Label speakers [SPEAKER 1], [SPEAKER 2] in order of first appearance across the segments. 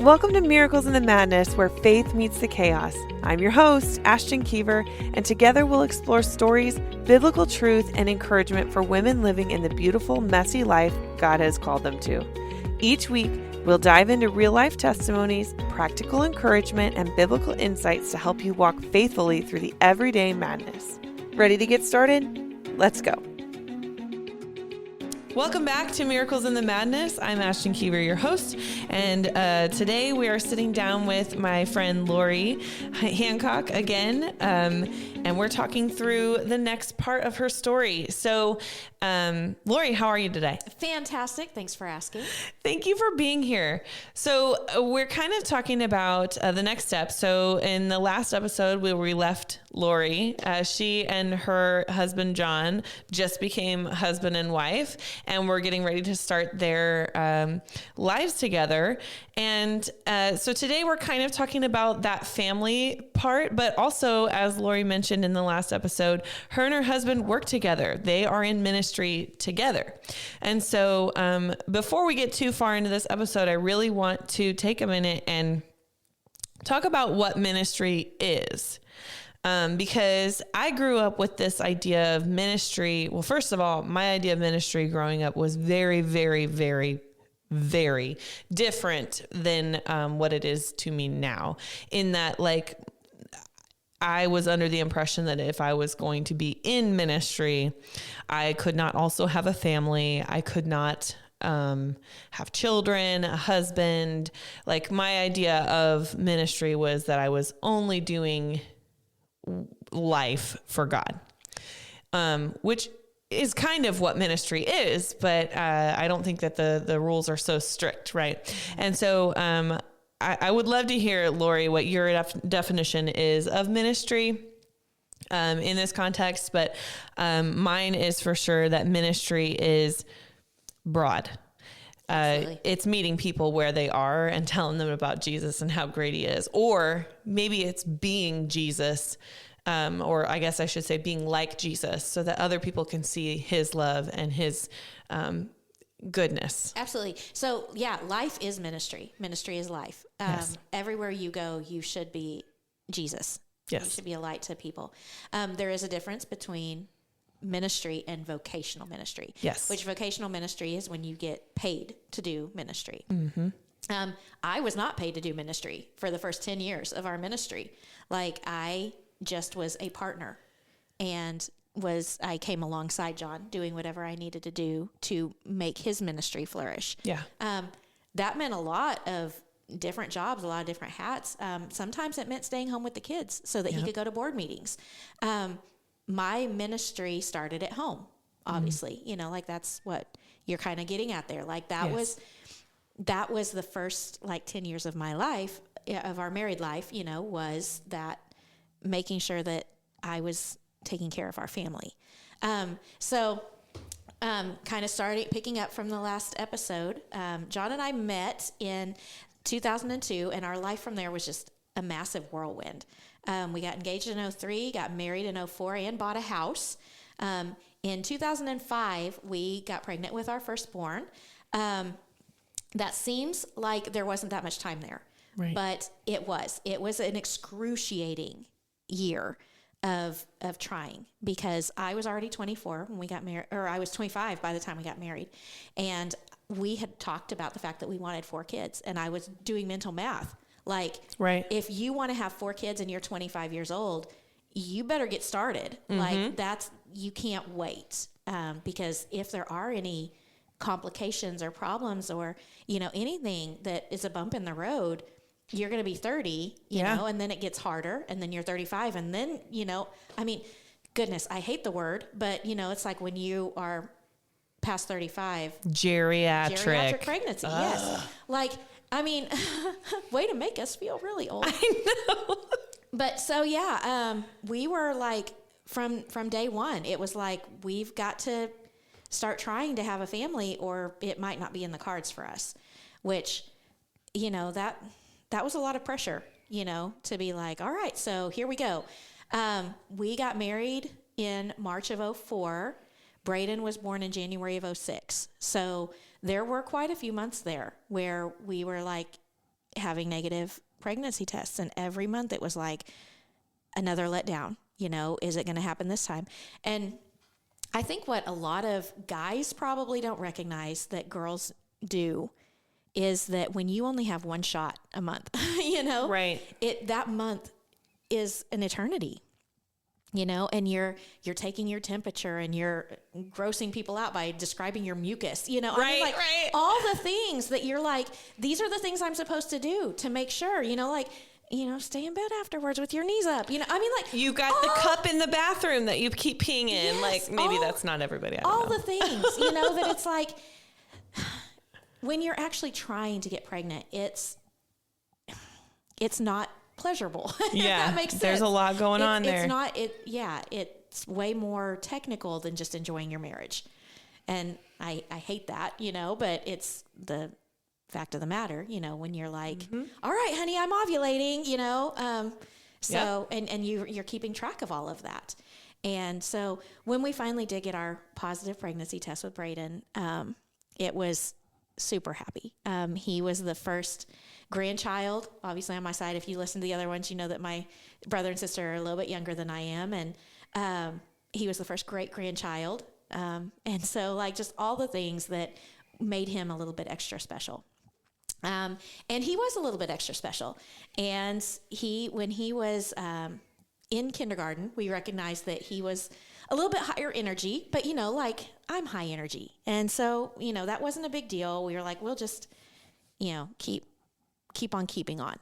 [SPEAKER 1] Welcome to Miracles in the Madness, where faith meets the chaos. I'm your host, Ashton Keever, and together we'll explore stories, biblical truth, and encouragement for women living in the beautiful, messy life God has called them to. Each week, we'll dive into real-life testimonies, practical encouragement, and biblical insights to help you walk faithfully through the everyday madness. Ready to get started? Let's go. Welcome back to Miracles in the Madness. I'm Ashton Keever, your host, and today we are sitting down with my friend Lori Hancock again, and we're talking through the next part of her story. So, Lori, how are you today?
[SPEAKER 2] Fantastic. Thanks for asking.
[SPEAKER 1] Thank you for being here. So we're kind of talking about the next step. So in the last episode where we left Lori, she and her husband, John, just became husband and wife, and we're getting ready to start their lives together. And so today we're kind of talking about that family part, but also, as Lori mentioned in the last episode, her and her husband work together. They are in ministry together. And so before we get too far into this episode, I really want to take a minute and talk about what ministry is. Because I grew up with this idea of ministry. Well, first of all, my idea of ministry growing up was very, very, very, very different than what it is to me now, in that, like, I was under the impression that if I was going to be in ministry, I could not also have a family. I could not have children, a husband. Like, my idea of ministry was that I was only doing life for God, which is kind of what ministry is, but I don't think that the rules are so strict, right? And so I would love to hear, Lori, what your definition is of ministry in this context, but mine is for sure that ministry is broad. It's meeting people where they are and telling them about Jesus and how great he is. Or maybe it's being Jesus, or I guess I should say being like Jesus, so that other people can see his love and his goodness.
[SPEAKER 2] Absolutely. So yeah, life is ministry. Ministry is life.
[SPEAKER 1] Yes.
[SPEAKER 2] Everywhere you go, you should be Jesus.
[SPEAKER 1] Yes.
[SPEAKER 2] You should be a light to people. There is a difference between ministry and vocational ministry.
[SPEAKER 1] Yes.
[SPEAKER 2] Which vocational ministry is when you get paid to do ministry.
[SPEAKER 1] Mm-hmm.
[SPEAKER 2] I was not paid to do ministry for the first 10 years of our ministry. Like, I just was a partner, and I came alongside John doing whatever I needed to do to make his ministry flourish. Yeah. That meant a lot of different jobs, a lot of different hats. Sometimes it meant staying home with the kids so that he could go to board meetings. My ministry started at home, obviously, like that's what you're kind of getting at there. Like that was the first 10 years of my life, of our married life, was that making sure that I was taking care of our family. So kind of started picking up from the last episode. John and I met in 2002, and our life from there was just a massive whirlwind. We got engaged in 2003, got married in 2004, and bought a house. In 2005, we got pregnant with our firstborn. That seems like there wasn't that much time there, right? But it was an excruciating year of trying, because I was already 24 when we got married, or I was 25 by the time we got married. And we had talked about the fact that we wanted 4 kids, and I was doing mental math. Like, right. If you want to have 4 kids and you're 25 years old, you better get started. Mm-hmm. Like, you can't wait. Because if there are any complications or problems or, anything that is a bump in the road, you're going to be 30, you know, and then it gets harder, and then you're 35. And then, goodness, I hate the word, but it's like when you are past 35, geriatric pregnancy. Yes. Way to make us feel really old.
[SPEAKER 1] I know.
[SPEAKER 2] But so, we were from day one, it was like, we've got to start trying to have a family, or it might not be in the cards for us, which, that was a lot of pressure, to be like, all right, so here we go. We got married in March of 2004. Braden was born in January of 2006. So there were quite a few months there where we were like, having negative pregnancy tests. And every month it was like another letdown. Is it going to happen this time? And I think what a lot of guys probably don't recognize that girls do is that when you only have one shot a month,
[SPEAKER 1] right,
[SPEAKER 2] that month is an eternity, and you're taking your temperature and you're grossing people out by describing your mucus,
[SPEAKER 1] right, right.
[SPEAKER 2] All the things that you're like, these are the things I'm supposed to do to make sure, stay in bed afterwards with your knees up.
[SPEAKER 1] You got the cup in the bathroom that you keep peeing in.
[SPEAKER 2] Yes,
[SPEAKER 1] maybe that's not everybody. I don't know.
[SPEAKER 2] The things, that it's like when you're actually trying to get pregnant, it's not pleasurable.
[SPEAKER 1] Yeah.
[SPEAKER 2] That makes sense.
[SPEAKER 1] There's a lot going on there.
[SPEAKER 2] It's way more technical than just enjoying your marriage. And I hate that, but it's the fact of the matter, when you're like, all right, honey, I'm ovulating, and you're keeping track of all of that. And so when we finally did get our positive pregnancy test with Braden, it was super happy. He was the first grandchild, obviously on my side. If you listen to the other ones, you know that my brother and sister are a little bit younger than I am. And he was the first great grandchild. And so just all the things that made him a little bit extra special. And he was a little bit extra special. And when he was in kindergarten, we recognized that he was a little bit higher energy, but I'm high energy. And so, that wasn't a big deal. We were like, we'll just, keep on keeping on.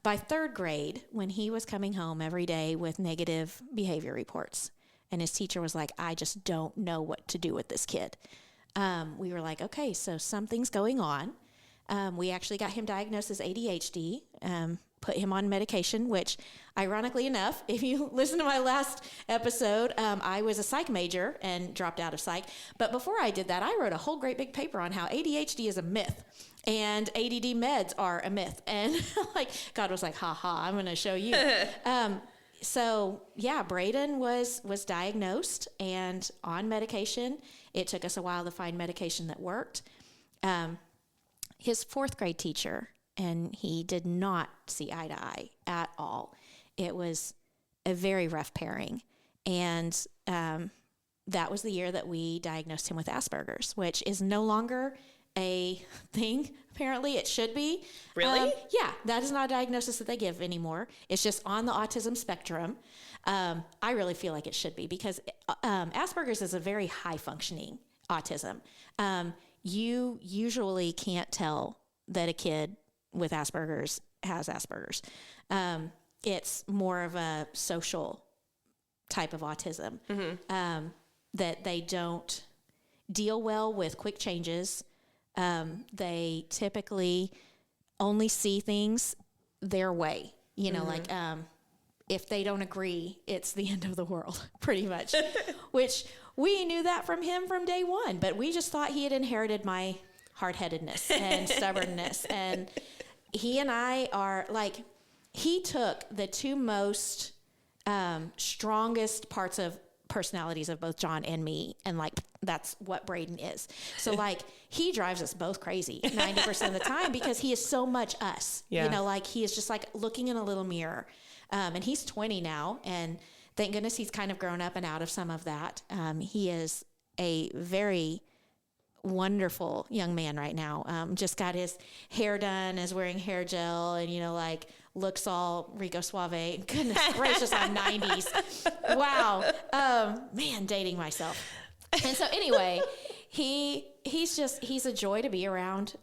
[SPEAKER 2] By third grade, when he was coming home every day with negative behavior reports, and his teacher was like, I just don't know what to do with this kid. We were like, okay, so something's going on. We actually got him diagnosed as ADHD, put him on medication, which ironically enough, if you listen to my last episode, I was a psych major and dropped out of psych. But before I did that, I wrote a whole great big paper on how ADHD is a myth and ADD meds are a myth. And God was like, I'm going to show you. So yeah, Braden was diagnosed and on medication. It took us a while to find medication that worked. His fourth grade teacher, and he did not see eye to eye at all. It was a very rough pairing. And that was the year that we diagnosed him with Asperger's, which is no longer a thing. Apparently it should be.
[SPEAKER 1] Really?
[SPEAKER 2] Yeah, that is not a diagnosis that they give anymore. It's just on the autism spectrum. I really feel like it should be because Asperger's is a very high functioning autism. You usually can't tell that a kid with Asperger's has Asperger's. It's more of a social type of autism, that they don't deal well with quick changes. They typically only see things their way, if they don't agree, it's the end of the world, pretty much, which we knew that from him from day one, but we just thought he had inherited my hard-headedness and stubbornness. And he and I are he took the two most strongest parts of personalities of both John and me, and that's what Braden is. So he drives us both crazy 90% of the time because he is so much us. Yeah. He is just looking in a little mirror. And he's 20 now, and thank goodness he's kind of grown up and out of some of that. He is a very wonderful young man right now. Just got his hair done, is wearing hair gel, and looks all Rico Suave. Goodness gracious, I'm 90s. Wow. Man, dating myself. And so anyway, he's a joy to be around.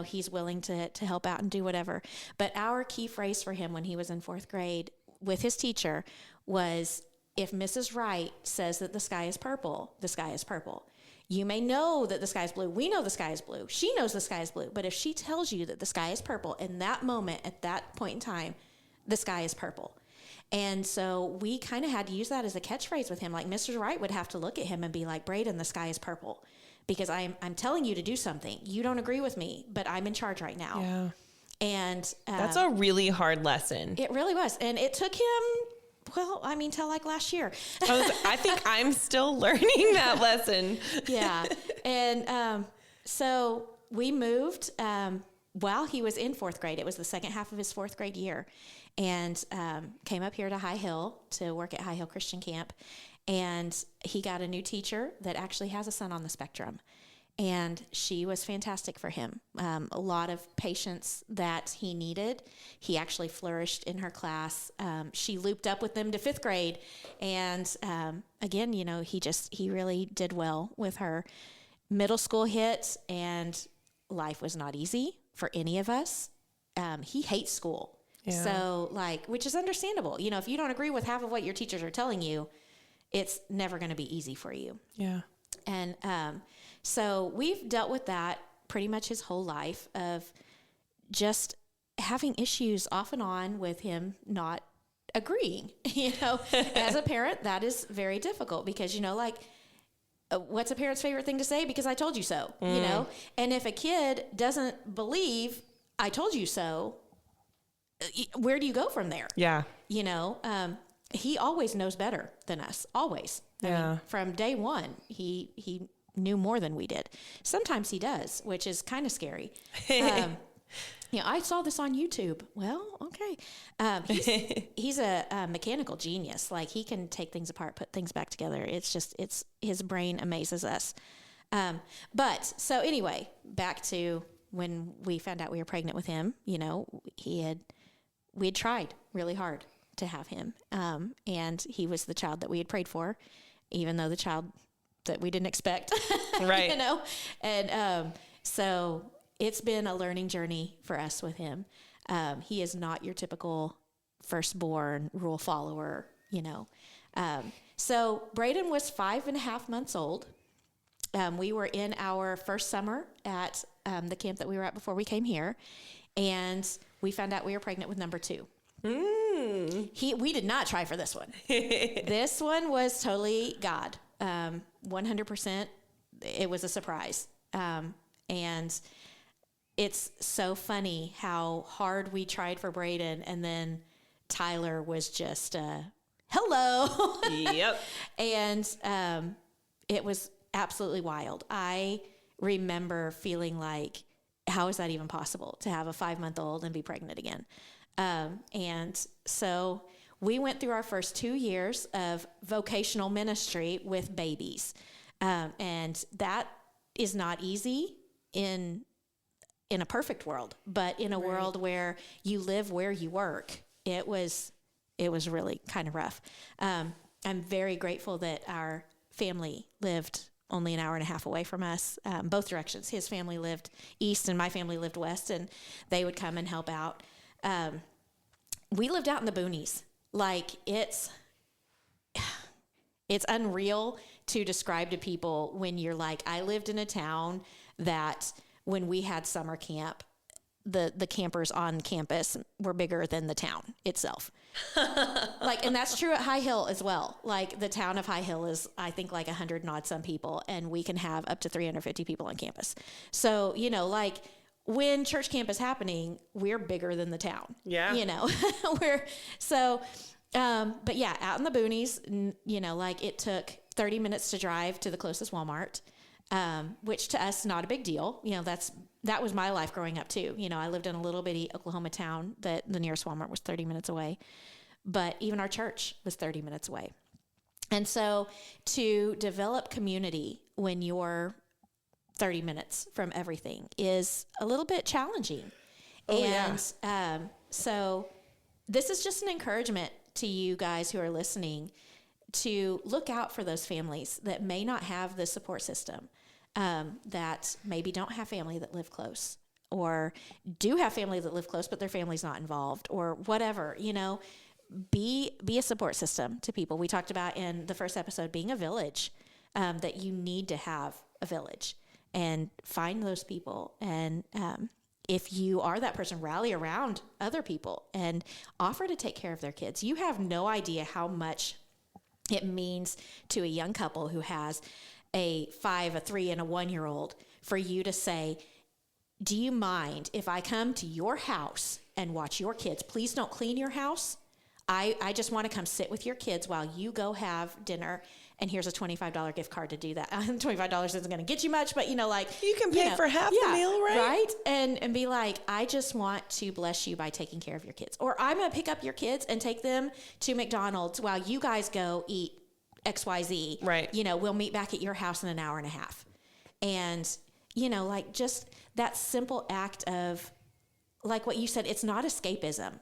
[SPEAKER 2] He's willing to help out and do whatever. But our key phrase for him when he was in fourth grade with his teacher was, if Mrs. Wright says that the sky is purple, the sky is purple. You may know that the sky is blue. We know the sky is blue. She knows the sky is blue. But if she tells you that the sky is purple in that moment, at that point in time, the sky is purple. And so we kind of had to use that as a catchphrase with him. Mrs. Wright would have to look at him and be like, Braden, the sky is purple. Because I'm telling you to do something. You don't agree with me, but I'm in charge right now. Yeah. And
[SPEAKER 1] that's a really hard lesson.
[SPEAKER 2] It really was. And it took him, till last year.
[SPEAKER 1] I think I'm still learning that lesson.
[SPEAKER 2] Yeah. And so we moved while he was in fourth grade, it was the second half of his fourth grade year, and came up here to High Hill to work at High Hill Christian Camp. And he got a new teacher that actually has a son on the spectrum. And she was fantastic for him. A lot of patience that he needed. He actually flourished in her class. She looped up with them to fifth grade. And again, you know, he really did well with her. Middle school hit, and life was not easy for any of us. He hates school. Yeah. So, like, which is understandable. You know, if you don't agree with half of what your teachers are telling you, it's never going to be easy for you.
[SPEAKER 1] Yeah.
[SPEAKER 2] And so we've dealt with that pretty much his whole life, of just having issues off and on with him not agreeing. You know, as a parent, that is very difficult because, you know, like, what's a parent's favorite thing to say? Because I told you so, you know? And if a kid doesn't believe I told you so, where do you go from there?
[SPEAKER 1] Yeah.
[SPEAKER 2] You know, he always knows better than us, always. I mean, from day one, he knew more than we did. Sometimes he does, which is kind of scary. You know, I saw this on YouTube. Well, okay. He's a mechanical genius. Like, he can take things apart, put things back together. It's his brain amazes us. But so anyway, back to when we found out we were pregnant with him, you know, we had tried really hard to have him. And he was the child that we had prayed for, even though the child that we didn't expect,
[SPEAKER 1] right.
[SPEAKER 2] You know? And, so it's been a learning journey for us with him. He is not your typical firstborn rule follower, you know? So Braden was 5.5 months old. We were in our first summer at, the camp that we were at before we came here, and we found out we were pregnant with number 2. We did not try for this one. This one was totally God. 100%. It was a surprise. And it's so funny how hard we tried for Braden, and then Tyler was just, hello.
[SPEAKER 1] Yep.
[SPEAKER 2] And, it was absolutely wild. I remember feeling like, how is that even possible to have a 5-month-old and be pregnant again? And so we went through our first 2 years of vocational ministry with babies. And that is not easy in a perfect world, but in a world where you live where you work, it was really kind of rough. I'm very grateful that our family lived only an hour and a half away from us, both directions. His family lived east and my family lived west, and they would come and help out. We lived out in the boonies. Like, it's unreal to describe to people when you're like, I lived in a town that when we had summer camp, the campers on campus were bigger than the town itself. Like, and that's true at High Hill as well. Like, the town of High Hill is, I think, like 100 and odd some people, and we can have up to 350 people on campus. So, you know, like, when church camp is happening, we're bigger than the town. Yeah. You know, but yeah, out in the boonies, you know, like, it took 30 minutes to drive to the closest Walmart, which to us, not a big deal. You know, that was my life growing up too. You know, I lived in a little bitty Oklahoma town that the nearest Walmart was 30 minutes away, but even our church was 30 minutes away. And so to develop community when you're 30 minutes from everything is a little bit challenging. So this is just an encouragement to you guys who are listening to look out for those families that may not have the support system, that maybe don't have family that live close, or do have family that live close, but their family's not involved, or whatever. You know, be a support system to people. We talked about in the first episode being a village, that you need to have a village, and find those people. And if you are that person, rally around other people and offer to take care of their kids. You have no idea how much it means to a young couple who has a 5, a 3, and a 1-year-old for you to say, do you mind if I come to your house and watch your kids? Please don't clean your house. I just want to come sit with your kids while you go have dinner, and here's a $25 gift card to do that. $25 isn't going to get you much, but like
[SPEAKER 1] you can pay for half the meal, right?
[SPEAKER 2] Right. And be like, I just want to bless you by taking care of your kids, or I'm going to pick up your kids and take them to McDonald's while you guys go eat XYZ.
[SPEAKER 1] Right.
[SPEAKER 2] We'll meet back at your house in an hour and a half. And, like just that simple act of, like what you said, it's not escapism,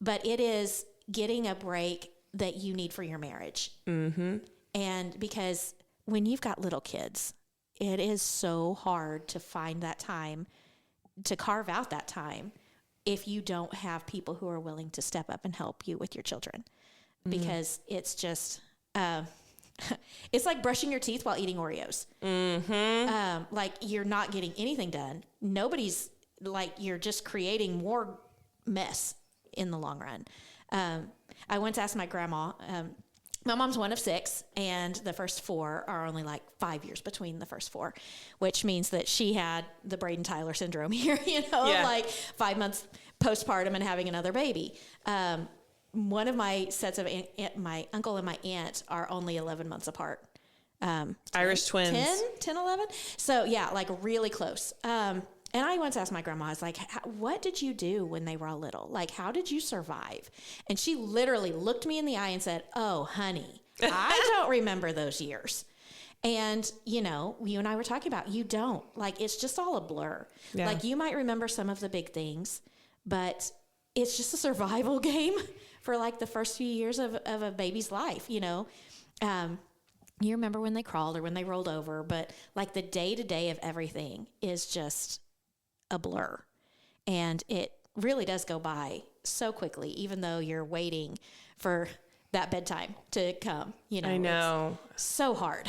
[SPEAKER 2] but it is getting a break that you need for your marriage.
[SPEAKER 1] Mm-hmm.
[SPEAKER 2] And because when you've got little kids, it is so hard to find that time, to carve out that time, if you don't have people who are willing to step up and help you with your children. Because it's just, it's like brushing your teeth while eating Oreos.
[SPEAKER 1] Mm-hmm.
[SPEAKER 2] Like you're not getting anything done. Nobody's, like, you're just creating more mess in the long run. I once asked my grandma, my mom's one of 6, and the first 4 are only like 5 years between the first 4, which means that she had the Braden Tyler syndrome here, like 5 months postpartum and having another baby. One of my sets of my uncle and my aunt are only 11 months apart.
[SPEAKER 1] Irish twins.
[SPEAKER 2] 10, 11. So yeah, like really close. And I once asked my grandma, I was like, what did you do when they were all little? Like, how did you survive? And she literally looked me in the eye and said, oh, honey, I don't remember those years. And, you and I were talking about, you don't. Like, it's just all a blur. Yeah. Like, you might remember some of the big things, but it's just a survival game for, like, the first few years of a baby's life, You remember when they crawled or when they rolled over, but, like, the day-to-day of everything is just a blur, and it really does go by so quickly, even though you're waiting for that bedtime to come. I
[SPEAKER 1] know,
[SPEAKER 2] it's so hard.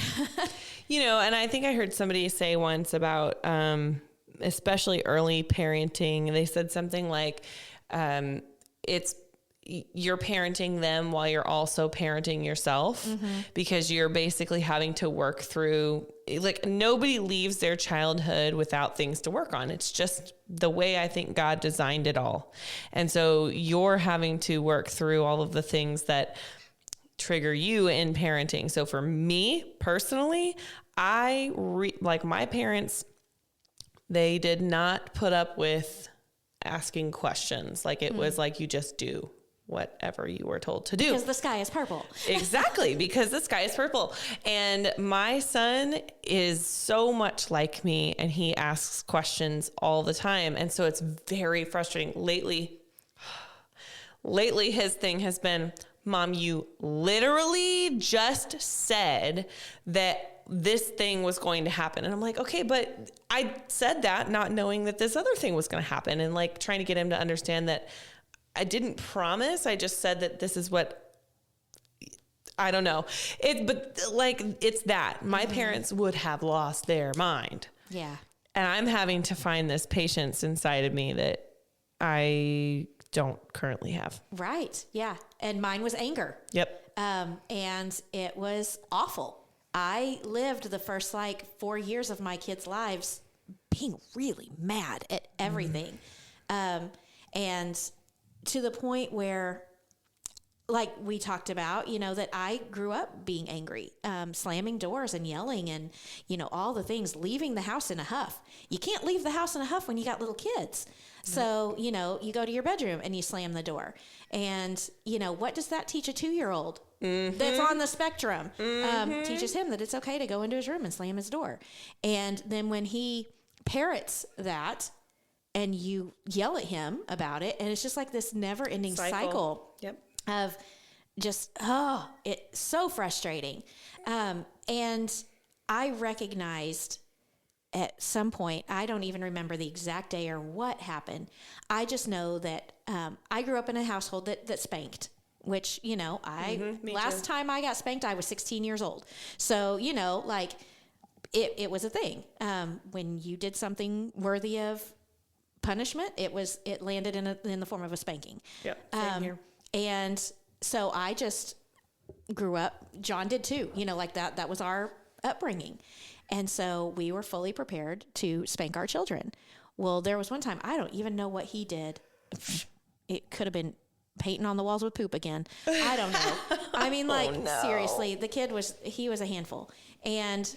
[SPEAKER 1] And I think I heard somebody say once about especially early parenting, they said something like you're parenting them while you're also parenting yourself, because you're basically having to work through, like, nobody leaves their childhood without things to work on. It's just the way I think God designed it all. And so you're having to work through all of the things that trigger you in parenting. So for me personally, like my parents, they did not put up with asking questions. Like it was like, you just do whatever you were told to do.
[SPEAKER 2] Because the sky is purple.
[SPEAKER 1] Exactly, because the sky is purple. And my son is so much like me, and he asks questions all the time. And so it's very frustrating. Lately his thing has been, Mom, you literally just said that this thing was going to happen. And I'm like, okay, but I said that not knowing that this other thing was going to happen, and like trying to get him to understand that I didn't promise. I just said that this is what, I don't know. But like, it's that my parents would have lost their mind.
[SPEAKER 2] Yeah.
[SPEAKER 1] And I'm having to find this patience inside of me that I don't currently have.
[SPEAKER 2] Right. Yeah. And mine was anger.
[SPEAKER 1] Yep.
[SPEAKER 2] And it was awful. I lived the first 4 years of my kids' lives being really mad at everything. And to the point where, like we talked about, that I grew up being angry, slamming doors and yelling and, all the things, leaving the house in a huff. You can't leave the house in a huff when you got little kids. So, you go to your bedroom and you slam the door. And, what does that teach a 2-year-old that's on the spectrum? Teaches him that it's okay to go into his room and slam his door. And then when he parrots that, and you yell at him about it, and it's just like this never-ending cycle of just, it's so frustrating. And I recognized at some point, I don't even remember the exact day or what happened. I just know that I grew up in a household that spanked, which, last time I got spanked, I was 16 years old. So, it was a thing. When you did something worthy of punishment, it landed in the form of a spanking.
[SPEAKER 1] Yep. Same here.
[SPEAKER 2] And so I just grew up. John did too. That was our upbringing, and so we were fully prepared to spank our children. Well, there was one time, I don't even know what he did. It could have been painting on the walls with poop again. I don't know. I mean, like, seriously, the kid he was a handful. And,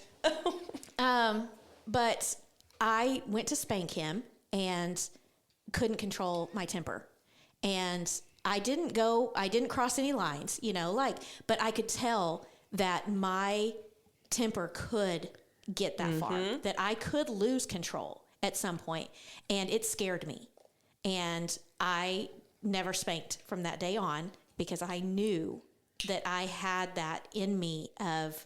[SPEAKER 2] but I went to spank him and couldn't control my temper. And I didn't cross any lines, but I could tell that my temper could get that far, that I could lose control at some point, and it scared me. And I never spanked from that day on because I knew that I had that in me of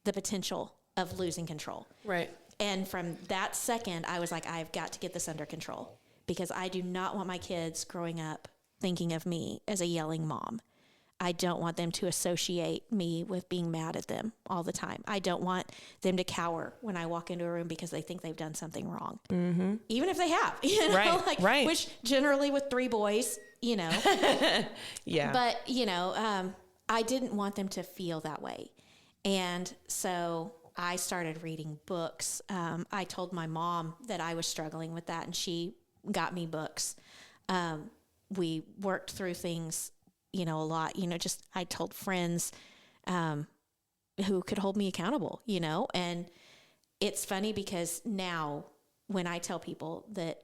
[SPEAKER 2] the potential of losing control.
[SPEAKER 1] Right.
[SPEAKER 2] And from that second, I was like, I've got to get this under control because I do not want my kids growing up thinking of me as a yelling mom. I don't want them to associate me with being mad at them all the time. I don't want them to cower when I walk into a room because they think they've done something wrong. Mm-hmm. Even if they have,
[SPEAKER 1] right.
[SPEAKER 2] Which generally with 3 boys,
[SPEAKER 1] Yeah.
[SPEAKER 2] But, I didn't want them to feel that way. And so I started reading books. I told my mom that I was struggling with that, and she got me books. We worked through things, a lot, just I told friends who could hold me accountable, and it's funny because now when I tell people that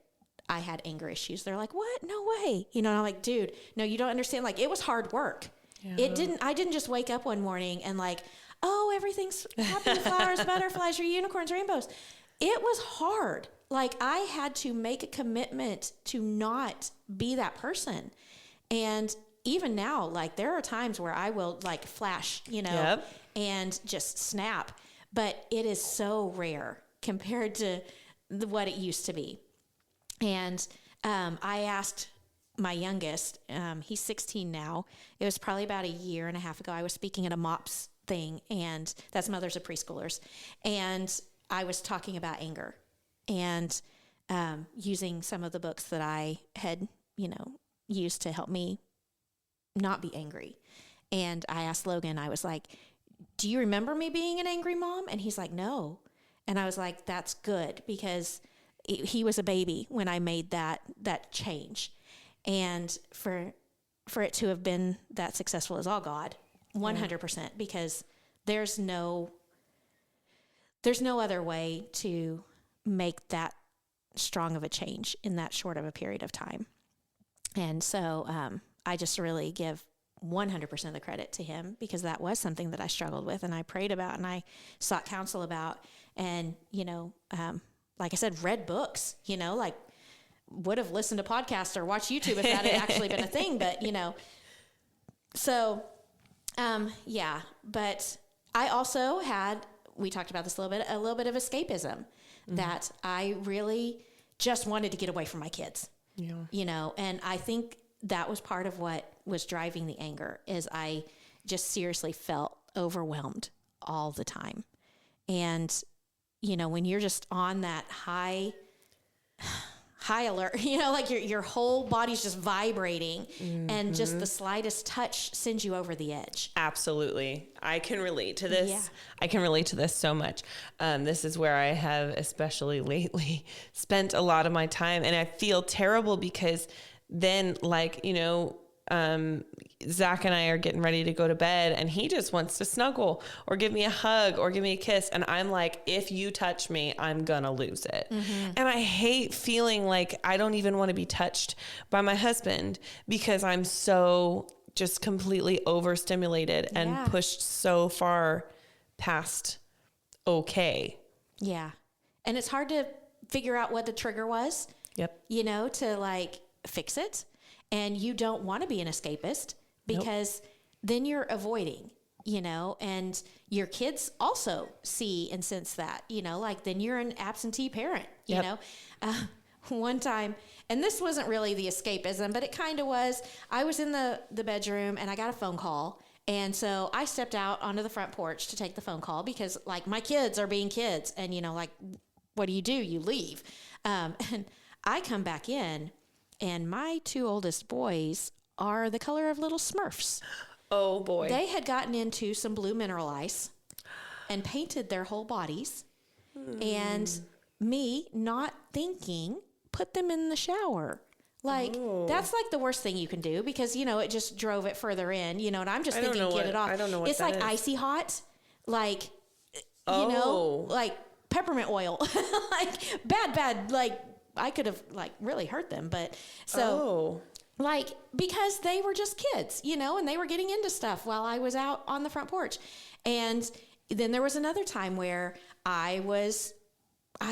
[SPEAKER 2] I had anger issues, they're like, what? No way. And I'm like, dude, no, you don't understand. Like, it was hard work. Yeah. I didn't just wake up one morning and like, oh, everything's happy, flowers, butterflies, unicorns, rainbows. It was hard. Like, I had to make a commitment to not be that person. And even now, like, there are times where I will like flash, and just snap, but it is so rare compared to what it used to be. And I asked my youngest, he's 16 now. It was probably about a year and a half ago. I was speaking at a MOPS thing, and that's Mothers of Preschoolers. And I was talking about anger and using some of the books that I had, used to help me not be angry. And I asked Logan, I was like, do you remember me being an angry mom? And he's like, no. And I was like, that's good, because he was a baby when I made that change. And for it to have been that successful is all God, 100%, because there's no other way to make that strong of a change in that short of a period of time. And so I just really give 100% of the credit to him, because that was something that I struggled with and I prayed about and I sought counsel about, and, like I said, read books, like would have listened to podcasts or watched YouTube if that had actually been a thing. But, so, but I also had, we talked about this a little bit of escapism, that I really just wanted to get away from my kids, and I think that was part of what was driving the anger, is I just seriously felt overwhelmed all the time. And, when you're just on that high alert, like your whole body's just vibrating, and just the slightest touch sends you over the edge.
[SPEAKER 1] Absolutely. I can relate to this.
[SPEAKER 2] Yeah.
[SPEAKER 1] I can relate to this so much. This is where I have, especially lately, spent a lot of my time, and I feel terrible because then, like, Zach and I are getting ready to go to bed, and he just wants to snuggle or give me a hug or give me a kiss. And I'm like, if you touch me, I'm going to lose it. Mm-hmm. And I hate feeling like I don't even want to be touched by my husband, because I'm so just completely overstimulated and pushed so far past okay.
[SPEAKER 2] Yeah. And it's hard to figure out what the trigger was.
[SPEAKER 1] Yep.
[SPEAKER 2] To like fix it. And you don't want to be an escapist, because then you're avoiding, and your kids also see and sense that, like then you're an absentee parent, one time, and this wasn't really the escapism, but it kind of was. I was in the bedroom and I got a phone call. And so I stepped out onto the front porch to take the phone call, because like my kids are being kids, and like, what do? You leave. And I come back in, and my 2 oldest boys are the color of little Smurfs.
[SPEAKER 1] Oh, boy.
[SPEAKER 2] They had gotten into some blue mineral ice and painted their whole bodies. And me, not thinking, put them in the shower Like, that's like the worst thing you can do because, you know, it just drove it further in, you know, and I'm just thinking, get it off.
[SPEAKER 1] I don't know what
[SPEAKER 2] it's
[SPEAKER 1] that
[SPEAKER 2] like
[SPEAKER 1] is.
[SPEAKER 2] icy hot, like, you know, like peppermint oil, like bad, like I could have like really hurt them. But so like, because they were just kids, you know, and they were getting into stuff while I was out on the front porch. And then there was another time where I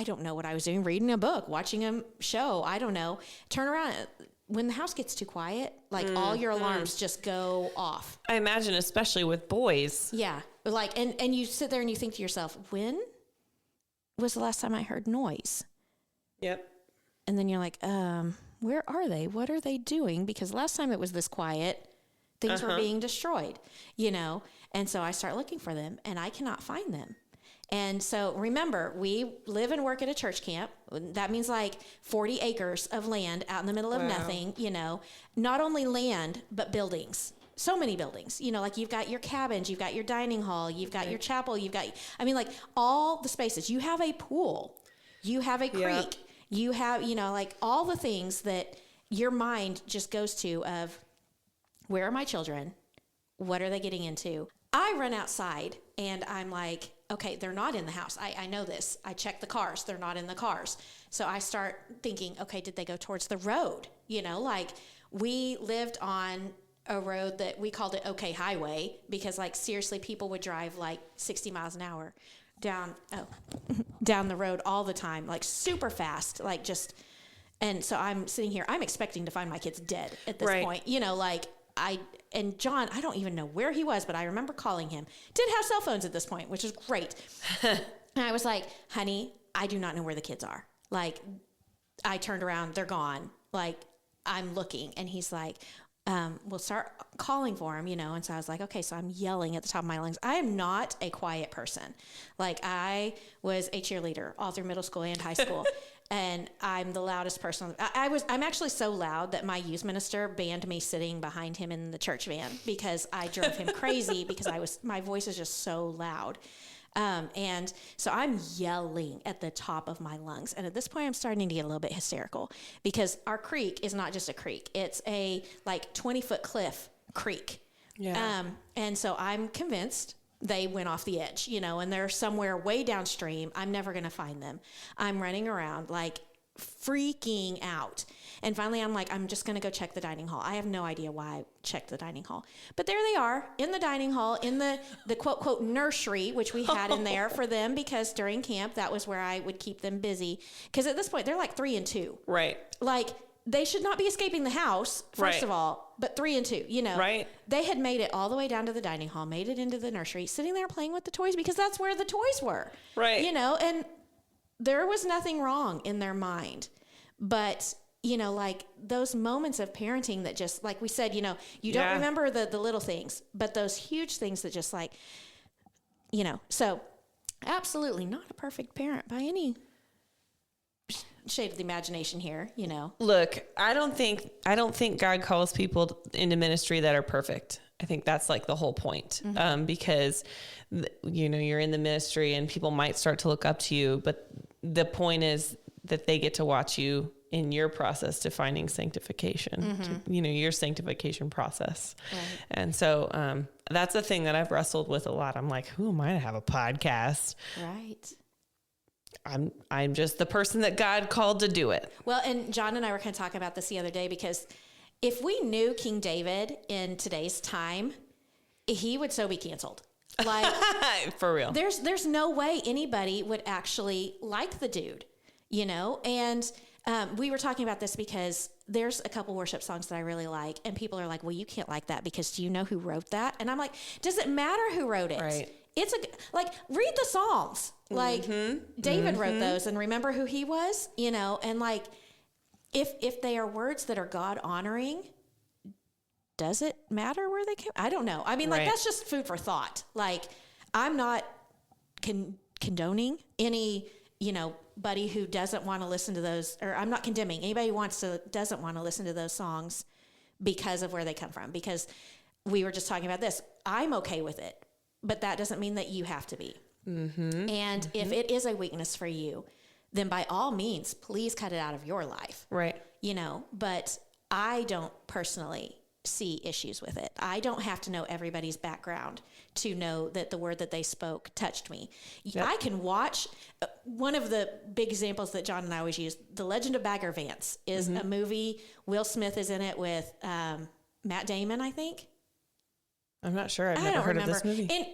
[SPEAKER 2] don't know what I was doing, reading a book, watching a show. I don't know. Turn around. When the house gets too quiet, like all your alarms just go off.
[SPEAKER 1] I imagine, especially with boys.
[SPEAKER 2] Yeah. Like, and you sit there and you think to yourself, when was the last time I heard noise?
[SPEAKER 1] Yep.
[SPEAKER 2] And then you're like, where are they? What are they doing? Because last time it was this quiet, things were being destroyed, you know? And so I start looking for them and I cannot find them. And so remember, we live and work at a church camp. That means like 40 acres of land out in the middle of nothing, you know, not only land, but buildings. So many buildings, you know, like you've got your cabins, you've got your dining hall, you've got your chapel, I mean, like all the spaces. You have a pool, you have a creek, you have, you know, like all the things that your mind just goes to of where are my children? What are they getting into? I run outside and I'm like, okay, they're not in the house. I know this. I check the cars. They're not in the cars. So I start thinking, okay, did they go towards the road? You know, like we lived on a road that we called it OK Highway because like seriously, people would drive like 60 miles an hour down the road all the time, like super fast, like just, and so I'm sitting here, I'm expecting to find my kids dead at this point, you know, like and John, I don't even know where he was, but I remember calling him. Did have cell phones at this point, which is great. And I was like, honey, I do not know where the kids are. Like, I turned around, they're gone. Like, I'm looking. And he's like, we'll start calling for him, you know. And so I was like, okay, so I'm yelling at the top of my lungs. I am not a quiet person. Like, I was a cheerleader all through middle school and high school. And I'm the loudest person. I'm actually so loud that my youth minister banned me sitting behind him in the church van because I drove him crazy because my voice is just so loud. And so I'm yelling at the top of my lungs. And at this point, I'm starting to get a little bit hysterical because our creek is not just a creek. It's a like 20-foot cliff creek. Yeah. And so I'm convinced they went off the edge, you know, and they're somewhere way downstream. I'm never going to find them. I'm running around like freaking out. And finally, I'm like, I'm just going to go check the dining hall. I have no idea why I checked the dining hall. But there they are in the dining hall, in the quote, quote, nursery, which we had in there for them because during camp, that was where I would keep them busy. Because at this point, they're like 3 and 2.
[SPEAKER 1] Right.
[SPEAKER 2] Like, they should not be escaping the house, first of all, but 3 and 2, you know.
[SPEAKER 1] Right.
[SPEAKER 2] They had made it all the way down to the dining hall, made it into the nursery, sitting there playing with the toys because that's where the toys were.
[SPEAKER 1] Right.
[SPEAKER 2] You know, and there was nothing wrong in their mind. But, you know, like those moments of parenting that just, like we said, you know, you don't remember the little things, but those huge things that just like, you know. So absolutely not a perfect parent by any shade of the imagination here, you know.
[SPEAKER 1] Look, I don't think God calls people into ministry that are perfect. I think that's like the whole point. Because you know, you're in the ministry and people might start to look up to you, but the point is that they get to watch you in your process to finding sanctification, to, you know, your sanctification process. Right. And so that's a thing that I've wrestled with a lot. I'm like, who am I to have a podcast?
[SPEAKER 2] Right.
[SPEAKER 1] I'm just the person that God called to do it.
[SPEAKER 2] Well, and John and I were kind of talking about this the other day because if we knew King David in today's time, he would so be canceled. Like
[SPEAKER 1] for real.
[SPEAKER 2] There's no way anybody would actually like the dude, you know? And we were talking about this because there's a couple worship songs that I really like, and people are like, well, you can't like that because do you know who wrote that? And I'm like, does it matter who wrote it?
[SPEAKER 1] Right.
[SPEAKER 2] It's like, read the Psalms. Like David wrote those and remember who he was, you know, and like, if they are words that are God honoring, does it matter where they came? I don't know. I mean, like, that's just food for thought. Like, I'm not condoning any, you know, buddy who doesn't want to listen to those, or I'm not condemning anybody who doesn't want to listen to those songs because of where they come from, because we were just talking about this. I'm okay with it, but that doesn't mean that you have to be. And if it is a weakness for you, then by all means, please cut it out of your life.
[SPEAKER 1] Right.
[SPEAKER 2] but I don't personally see issues with it. I don't have to know everybody's background to know that the word that they spoke touched me. Yep. I can watch one of the big examples that John and I always use. The Legend of Bagger Vance is a movie. Will Smith is in it with Matt Damon, I think.
[SPEAKER 1] I'm not sure. I've never heard of this movie.
[SPEAKER 2] And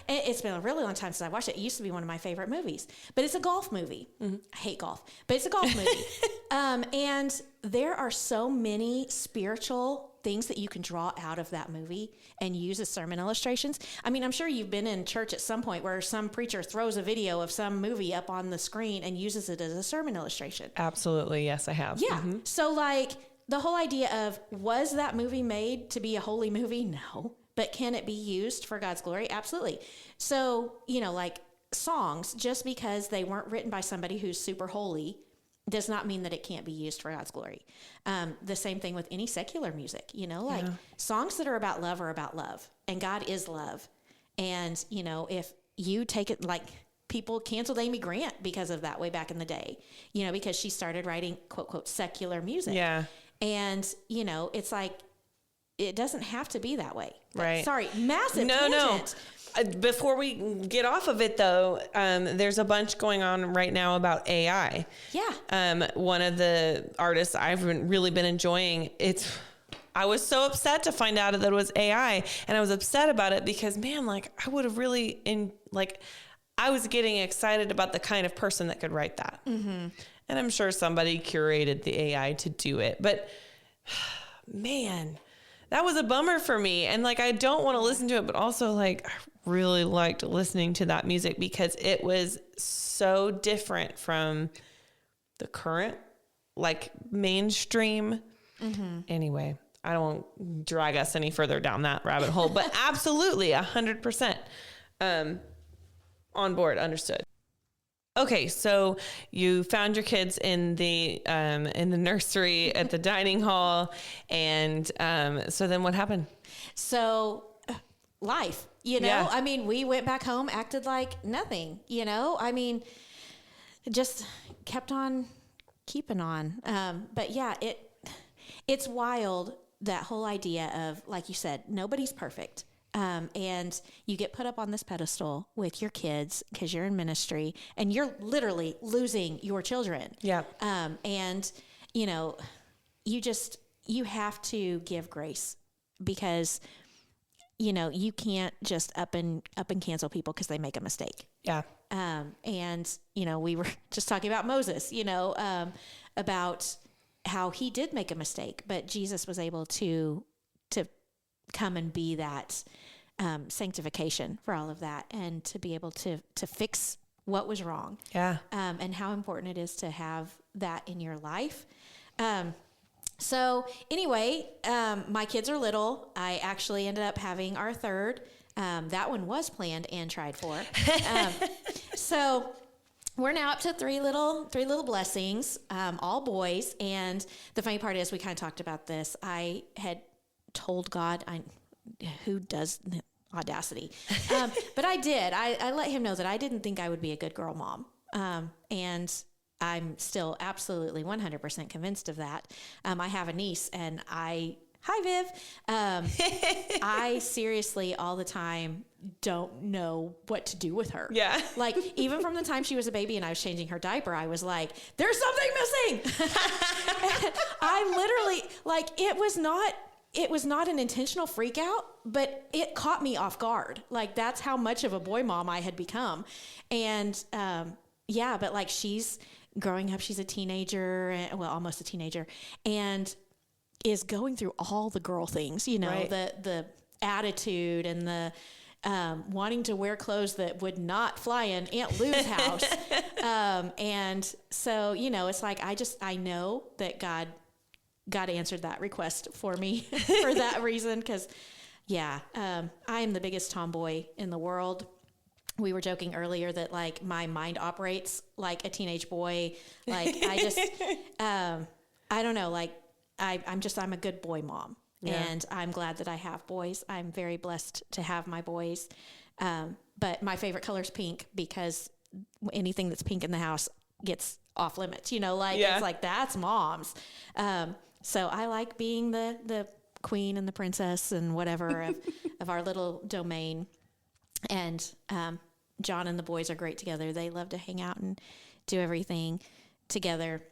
[SPEAKER 2] it's been a really long time since I watched it. It used to be one of my favorite movies, but it's a golf movie. I hate golf, but it's a golf movie. And there are so many spiritual things that you can draw out of that movie and use as sermon illustrations. I mean, I'm sure you've been in church at some point where some preacher throws a video of some movie up on the screen and uses it as a sermon illustration.
[SPEAKER 1] Absolutely. Yes, I have.
[SPEAKER 2] Yeah. So like the whole idea of, was that movie made to be a holy movie? No. But can it be used for God's glory? Absolutely. So, like songs, just because they weren't written by somebody who's super holy does not mean that it can't be used for God's glory. The same thing with any secular music, songs that are about love are about love, and God is love. And, if you take it, like people canceled Amy Grant because of that way back in the day, because she started writing quote, quote, secular music.
[SPEAKER 1] Yeah.
[SPEAKER 2] And, it's like, it doesn't have to be that way.
[SPEAKER 1] Right.
[SPEAKER 2] Sorry, massive tangent.
[SPEAKER 1] Before we get off of it, though, there's a bunch going on right now about AI.
[SPEAKER 2] Yeah.
[SPEAKER 1] One of the artists I've really been enjoying, I was so upset to find out that it was AI, and I was upset about it because, man, like I would have really I was getting excited about the kind of person that could write that. And I'm sure somebody curated the AI to do it, but man, that was a bummer for me. And like, I don't want to listen to it, but also like, I really liked listening to that music because it was so different from the current, like mainstream. Anyway, I don't drag us any further down that rabbit hole, but absolutely 100% on board. Understood. Okay, so you found your kids in the nursery at the dining hall, and so then what happened?
[SPEAKER 2] So life,
[SPEAKER 1] Yeah.
[SPEAKER 2] I mean, we went back home, acted like nothing, I mean, just kept on keeping on. But yeah, it's wild, that whole idea of, like you said, nobody's perfect. And you get put up on this pedestal with your kids because you're in ministry and you're literally losing your children.
[SPEAKER 1] Yeah.
[SPEAKER 2] And you have to give grace because, you can't just up and cancel people because they make a mistake.
[SPEAKER 1] Yeah.
[SPEAKER 2] And we were just talking about Moses, about how he did make a mistake, but Jesus was able to come and be that sanctification for all of that, and to be able to fix what was wrong.
[SPEAKER 1] Yeah.
[SPEAKER 2] And how important it is to have that in your life. So anyway, my kids are little. I actually ended up having our third. That one was planned and tried for. So we're now up to three little blessings, all boys. And the funny part is, we kind of talked about this. I had told God, who does audacity? But I did. I let him know that I didn't think I would be a good girl mom. And I'm still absolutely 100% convinced of that. I have a niece, and hi Viv. I seriously all the time don't know what to do with her.
[SPEAKER 1] Yeah.
[SPEAKER 2] Like, even from the time she was a baby and I was changing her diaper, I was like, there's something missing. I literally, like, it was not an intentional freak out, but it caught me off guard. Like, that's how much of a boy mom I had become. And, but like, she's growing up, she's a teenager, well, almost a teenager, and is going through all the girl things,
[SPEAKER 1] Right.
[SPEAKER 2] the attitude and the, wanting to wear clothes that would not fly in Aunt Lou's house. And so, it's like, I know that God answered that request for me for that reason. Cause I am the biggest tomboy in the world. We were joking earlier that like my mind operates like a teenage boy. Like I just, I don't know, like I'm a good boy mom. Yeah. And I'm glad that I have boys. I'm very blessed to have my boys. But my favorite color is pink because anything that's pink in the house gets off limits, like,
[SPEAKER 1] Yeah.
[SPEAKER 2] it's like, that's mom's. So I like being the queen and the princess and whatever of our little domain. And, John and the boys are great together. They love to hang out and do everything together.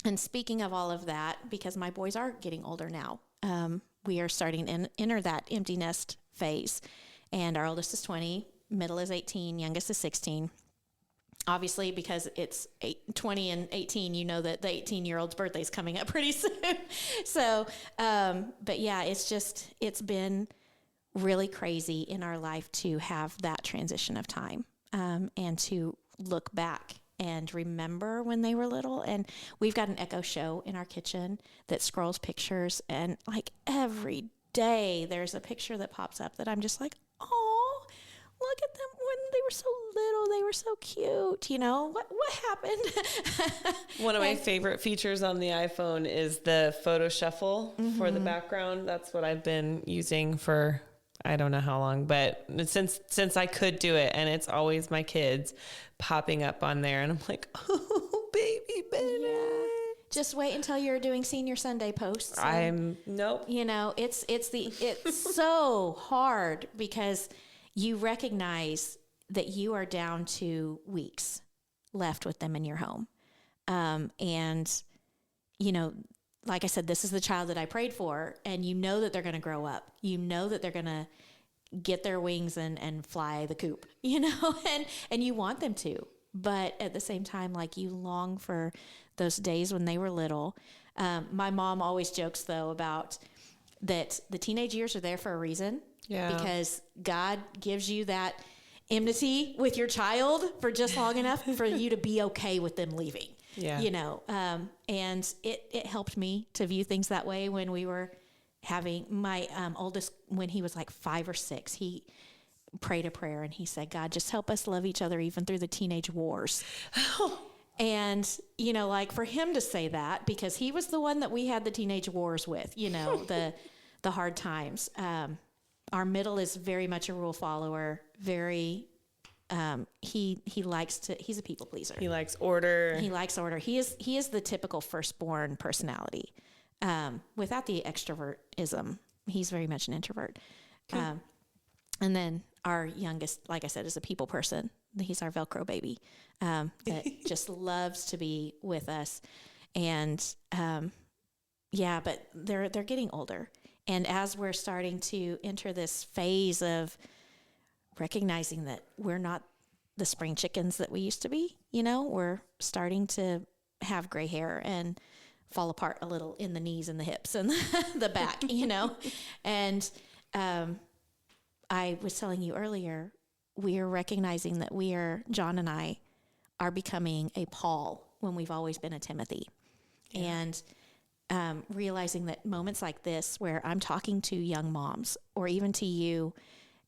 [SPEAKER 2] And speaking of all of that, because my boys are getting older now, we are starting to enter that empty nest phase. And our oldest is 20, middle is 18, youngest is 16. Obviously, because it's 20 and 18, that the 18-year-old's birthday is coming up pretty soon. So, but yeah, it's been really crazy in our life to have that transition of time, and to look back and remember when they were little. And we've got an Echo Show in our kitchen that scrolls pictures, and like every day there's a picture that pops up that I'm just like, oh, look at them when they were so little. They were so cute. What happened?
[SPEAKER 1] One of my favorite features on the iPhone is the photo shuffle for the background. That's what I've been using for I don't know how long, but since I could do it, and it's always my kids popping up on there, and I'm like, oh, baby.
[SPEAKER 2] Yeah. Just wait until you're doing Senior Sunday posts.
[SPEAKER 1] Nope.
[SPEAKER 2] It's so hard because you recognize that you are down to weeks left with them in your home. And, like I said, this is the child that I prayed for, and that they're going to grow up. That they're going to get their wings and fly the coop, and you want them to. But at the same time, like, you long for those days when they were little. My mom always jokes, though, about that the teenage years are there for a reason.
[SPEAKER 1] Yeah.
[SPEAKER 2] Because God gives you that enmity with your child for just long enough for you to be okay with them leaving.
[SPEAKER 1] Yeah.
[SPEAKER 2] And it helped me to view things that way when we were having my oldest, when he was like 5 or 6, he prayed a prayer and he said, God, just help us love each other even through the teenage wars. And, like, for him to say that, because he was the one that we had the teenage wars with, the hard times. Our middle is very much a rule follower, very he he's a people pleaser.
[SPEAKER 1] He likes order.
[SPEAKER 2] He is the typical firstborn personality, without the extrovertism. He's very much an introvert. And then our youngest, like I said, is a people person. He's our Velcro baby, that just loves to be with us. And, but they're getting older. And as we're starting to enter this phase of recognizing that we're not the spring chickens that we used to be, we're starting to have gray hair and fall apart a little in the knees and the hips and the back, And I was telling you earlier, we are recognizing that John and I are becoming a Paul when we've always been a Timothy. Yeah. And realizing that moments like this where I'm talking to young moms or even to you,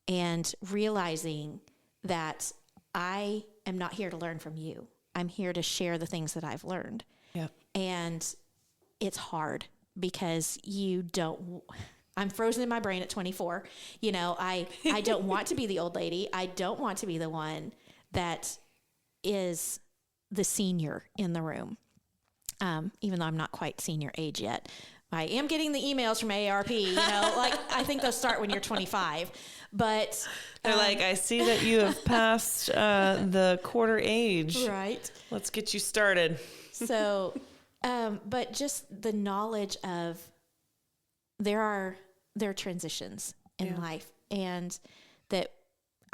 [SPEAKER 2] and realizing that I am not here to learn from you. I'm here to share the things that I've learned.
[SPEAKER 1] Yep.
[SPEAKER 2] And it's hard because I'm frozen in my brain at 24. I don't want to be the old lady. I don't want to be the one that is the senior in the room. Even though I'm not quite senior age yet. I am getting the emails from AARP, I think they'll start when you're 25, but
[SPEAKER 1] they're like, I see that you have passed the quarter age.
[SPEAKER 2] Right.
[SPEAKER 1] Let's get you started.
[SPEAKER 2] So, but just the knowledge of there are transitions in life, and that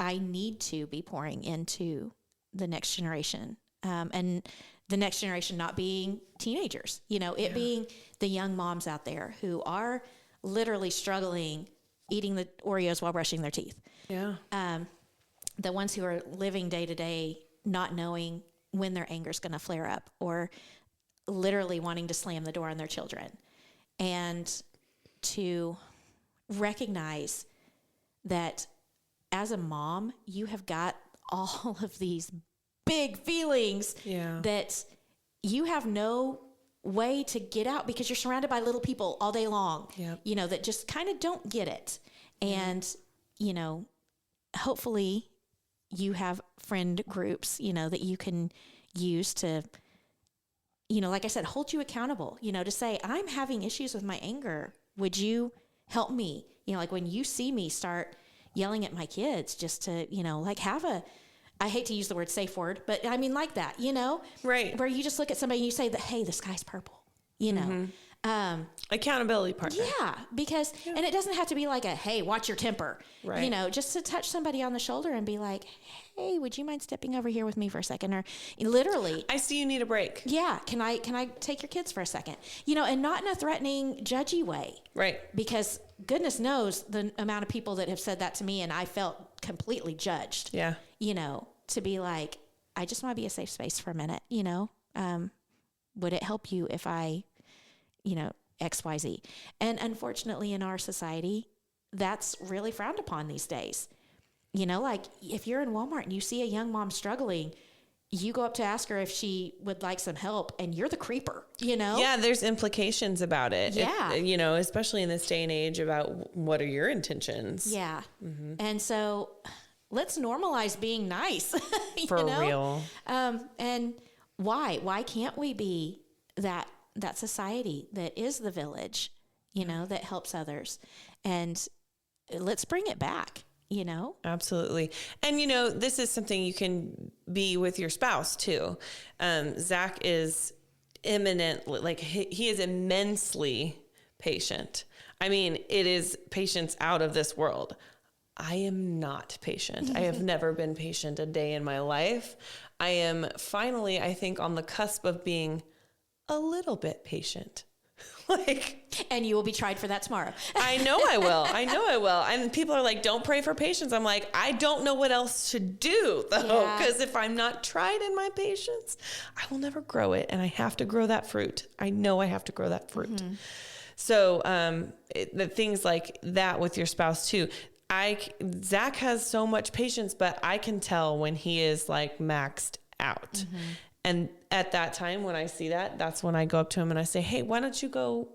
[SPEAKER 2] I need to be pouring into the next generation. And the next generation not being teenagers, being the young moms out there who are literally struggling eating the Oreos while brushing their teeth.
[SPEAKER 1] Yeah.
[SPEAKER 2] The ones who are living day to day, not knowing when their anger is going to flare up, or literally wanting to slam the door on their children. And to recognize that as a mom, you have got all of these big feelings that you have no way to get out because you're surrounded by little people all day long, that just kind of don't get it. And, hopefully you have friend groups, that you can use to like I said, hold you accountable, to say, I'm having issues with my anger. Would you help me? Like when you see me start yelling at my kids, just to, like have I hate to use the word safe word, but I mean like that,
[SPEAKER 1] Right.
[SPEAKER 2] Where you just look at somebody and you say that, hey, the sky's purple,
[SPEAKER 1] Accountability partner.
[SPEAKER 2] Yeah, because, and it doesn't have to be like a, hey, watch your temper,
[SPEAKER 1] right.
[SPEAKER 2] Just to touch somebody on the shoulder and be like, hey, would you mind stepping over here with me for a second? Or literally,
[SPEAKER 1] I see you need a break.
[SPEAKER 2] Yeah. Can I take your kids for a second? And not in a threatening, judgy way.
[SPEAKER 1] Right.
[SPEAKER 2] Because goodness knows the amount of people that have said that to me, and I felt completely judged.
[SPEAKER 1] Yeah.
[SPEAKER 2] To be like, I just want to be a safe space for a minute, would it help you if I, XYZ. And unfortunately in our society, that's really frowned upon these days. Like if you're in Walmart and you see a young mom struggling, you go up to ask her if she would like some help, and you're the creeper,
[SPEAKER 1] Yeah, there's implications about it.
[SPEAKER 2] Yeah.
[SPEAKER 1] Especially in this day and age about what are your intentions.
[SPEAKER 2] Yeah. Mm-hmm. And so let's normalize being nice.
[SPEAKER 1] For real.
[SPEAKER 2] And why can't we be that society that is the village, that helps others, and let's bring it back,
[SPEAKER 1] Absolutely. And, this is something you can be with your spouse too. Zach is eminently, like he is immensely patient. I mean, it is patience out of this world. I am not patient. I have never been patient a day in my life. I am finally, I think, on the cusp of being a little bit patient.
[SPEAKER 2] And you will be tried for that tomorrow.
[SPEAKER 1] I know I will. And people are like, don't pray for patience. I'm like, I don't know what else to do though. Because if I'm not tried in my patience, I will never grow it. And I have to grow that fruit. I know I have to grow that fruit. Mm-hmm. So, the things like that with your spouse too. Zach has so much patience, but I can tell when he is like maxed out. Mm-hmm. And at that time, when I see that, that's when I go up to him and I say, hey, why don't you go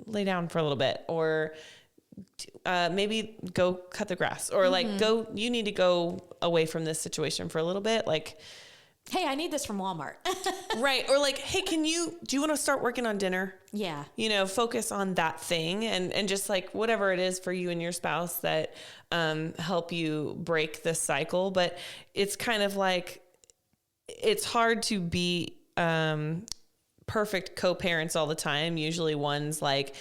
[SPEAKER 1] lay down for a little bit? Or maybe go cut the grass, or you need to go away from this situation for a little bit. Like,
[SPEAKER 2] hey, I need this from Walmart.
[SPEAKER 1] Right. Or like, hey, do you want to start working on dinner?
[SPEAKER 2] Yeah.
[SPEAKER 1] Focus on that thing and just like whatever it is for you and your spouse that help you break this cycle. But it's kind of like, it's hard to be perfect co-parents all the time. Usually one's like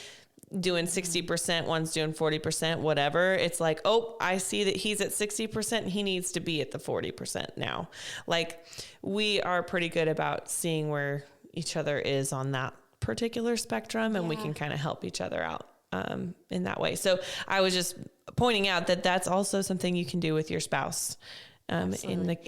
[SPEAKER 1] doing 60%, one's doing 40%, whatever. It's like, oh, I see that he's at 60% and he needs to be at the 40% now. Like we are pretty good about seeing where each other is on that particular spectrum, and we can kind of help each other out in that way. So I was just pointing out that that's also something you can do with your spouse. In the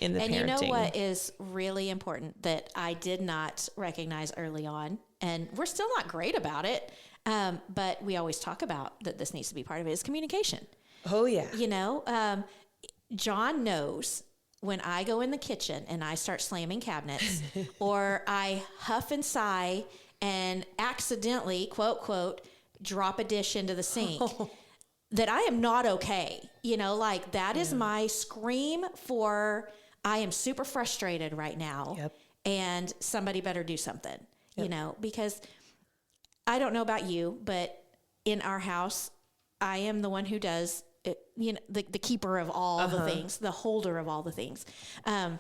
[SPEAKER 2] and
[SPEAKER 1] parenting.
[SPEAKER 2] You know what is really important that I did not recognize early on, and we're still not great about it, but we always talk about that this needs to be part of it, is communication.
[SPEAKER 1] Oh yeah.
[SPEAKER 2] John knows when I go in the kitchen and I start slamming cabinets or I huff and sigh and accidentally, quote, quote, drop a dish into the sink. That I am not okay. That is my scream for, I am super frustrated right now. And somebody better do something, because I don't know about you, but in our house, I am the one who does it, the keeper of all the things, the holder of all the things. I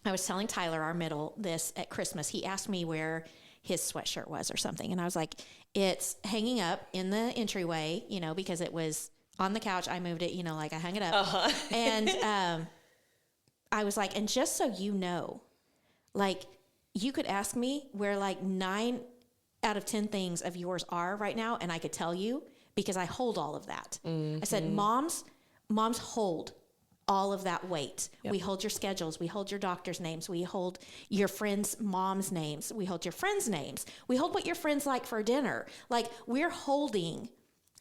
[SPEAKER 2] was telling Tyler, our middle, this at Christmas. He asked me where his sweatshirt was or something. And I was like, it's hanging up in the entryway, because it was on the couch. I moved it, I hung it up. And I was like, and just so you know, you could ask me where 9 out of 10 things of yours are right now, and I could tell you because I hold all of that. Mm-hmm. I said, moms hold all of that weight. Yep. We hold your schedules. We hold your doctor's names. We hold your friends' moms' names. We hold your friends' names. We hold what your friends like for dinner. We're holding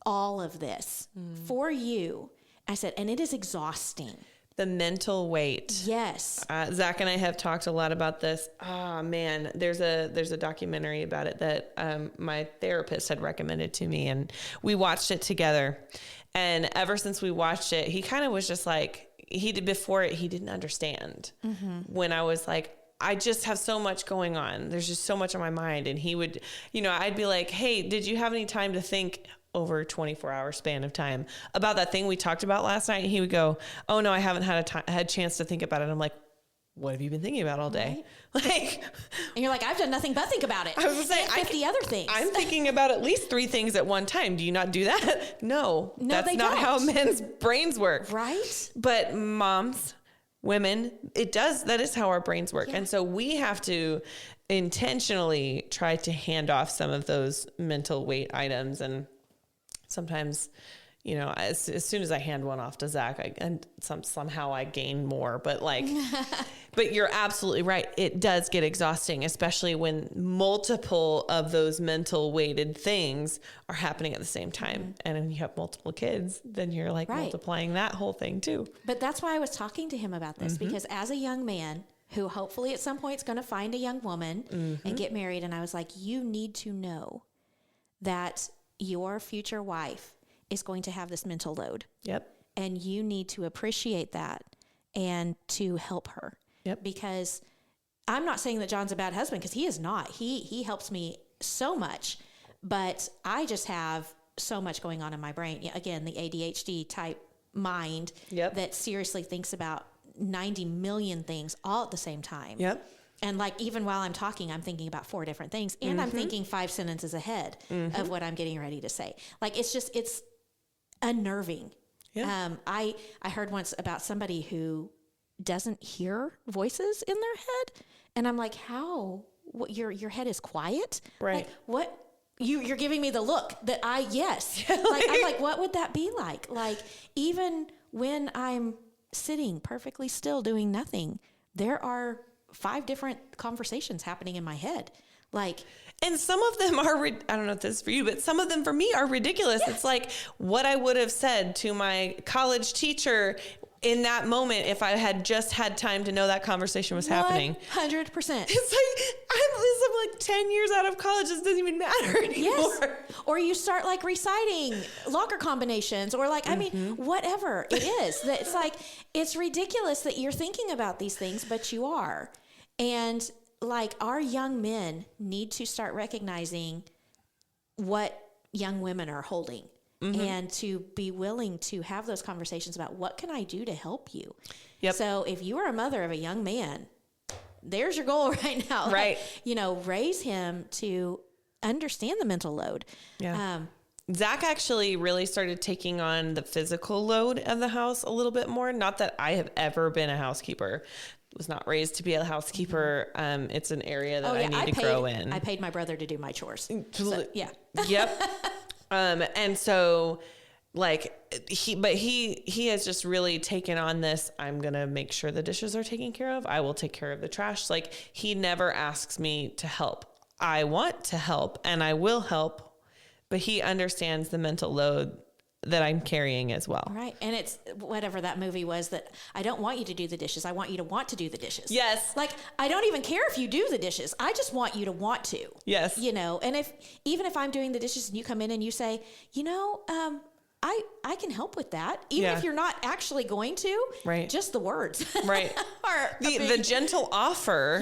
[SPEAKER 2] all of this for you. I said, and it is exhausting.
[SPEAKER 1] The mental weight.
[SPEAKER 2] Yes.
[SPEAKER 1] Zach and I have talked a lot about this. Oh man, there's a documentary about it that my therapist had recommended to me, and we watched it together. And ever since we watched it, he kind of was just like, he didn't understand when I was like, I just have so much going on. There's just so much on my mind. And he would, I'd be like, hey, did you have any time to think over a 24-hour span of time about that thing we talked about last night? And he would go, oh no, I haven't had a chance to think about it. I'm like, what have you been thinking about all day? Right.
[SPEAKER 2] And you're like, I've done nothing but think about it.
[SPEAKER 1] I was going to say,
[SPEAKER 2] 50 other things.
[SPEAKER 1] I'm thinking about at least 3 things at one time. Do you not do that? No, that's not how men's brains work.
[SPEAKER 2] Right.
[SPEAKER 1] But moms, women, that is how our brains work. Yeah. And so we have to intentionally try to hand off some of those mental weight items. And sometimes, as soon as I hand one off to Zach, somehow I gain more, but but you're absolutely right. It does get exhausting, especially when multiple of those mental weighted things are happening at the same time. Mm-hmm. And when you have multiple kids, then you're multiplying that whole thing too.
[SPEAKER 2] But that's why I was talking to him about this, because as a young man who hopefully at some point is going to find a young woman and get married. And I was like, you need to know that your future wife is going to have this mental load.
[SPEAKER 1] Yep.
[SPEAKER 2] And you need to appreciate that and to help her.
[SPEAKER 1] Yep.
[SPEAKER 2] Because I'm not saying that John's a bad husband, because he is not. He helps me so much, but I just have so much going on in my brain. Again, the ADHD type mind that seriously thinks about 90 million things all at the same time.
[SPEAKER 1] Yep.
[SPEAKER 2] And even while I'm talking, I'm thinking about 4 different things, and I'm thinking 5 sentences ahead of what I'm getting ready to say. It's unnerving. Yeah. I heard once about somebody who doesn't hear voices in their head, and I'm like, how? What, your head is quiet?
[SPEAKER 1] Right.
[SPEAKER 2] What? You're giving me the look that yes. I'm like, what would that be like? Even when I'm sitting perfectly still doing nothing, there are 5 different conversations happening in my head.
[SPEAKER 1] And some of them are, I don't know if this is for you, but some of them for me are ridiculous. Yes. It's like what I would have said to my college teacher in that moment if I had just had time to know that conversation was happening.
[SPEAKER 2] 100%.
[SPEAKER 1] It's I'm 10 years out of college. This doesn't even matter anymore.
[SPEAKER 2] Yes. Or you start reciting locker combinations or whatever it is. It's it's ridiculous that you're thinking about these things, but you are. And our young men need to start recognizing what young women are holding and to be willing to have those conversations about what can I do to help you?
[SPEAKER 1] Yep.
[SPEAKER 2] So if you are a mother of a young man, there's your goal right now.
[SPEAKER 1] Right.
[SPEAKER 2] Raise him to understand the mental load.
[SPEAKER 1] Yeah. Zach actually really started taking on the physical load of the house a little bit more. Not that I have ever been a housekeeper. Was not raised to be a housekeeper. It's an area that I need to grow in.
[SPEAKER 2] I paid my brother to do my chores. So, yeah.
[SPEAKER 1] Yep. And so he has just really taken on this. I'm going to make sure the dishes are taken care of. I will take care of the trash. He never asks me to help. I want to help and I will help, but he understands the mental load that I'm carrying as well.
[SPEAKER 2] Right. And it's whatever that movie was that I don't want you to do the dishes. I want you to want to do the dishes.
[SPEAKER 1] Yes.
[SPEAKER 2] I don't even care if you do the dishes. I just want you to want to.
[SPEAKER 1] Yes.
[SPEAKER 2] And even if I'm doing the dishes and you come in and you say, I can help with that. Even if you're not actually going to.
[SPEAKER 1] Right.
[SPEAKER 2] Just the words.
[SPEAKER 1] Right. the gentle offer,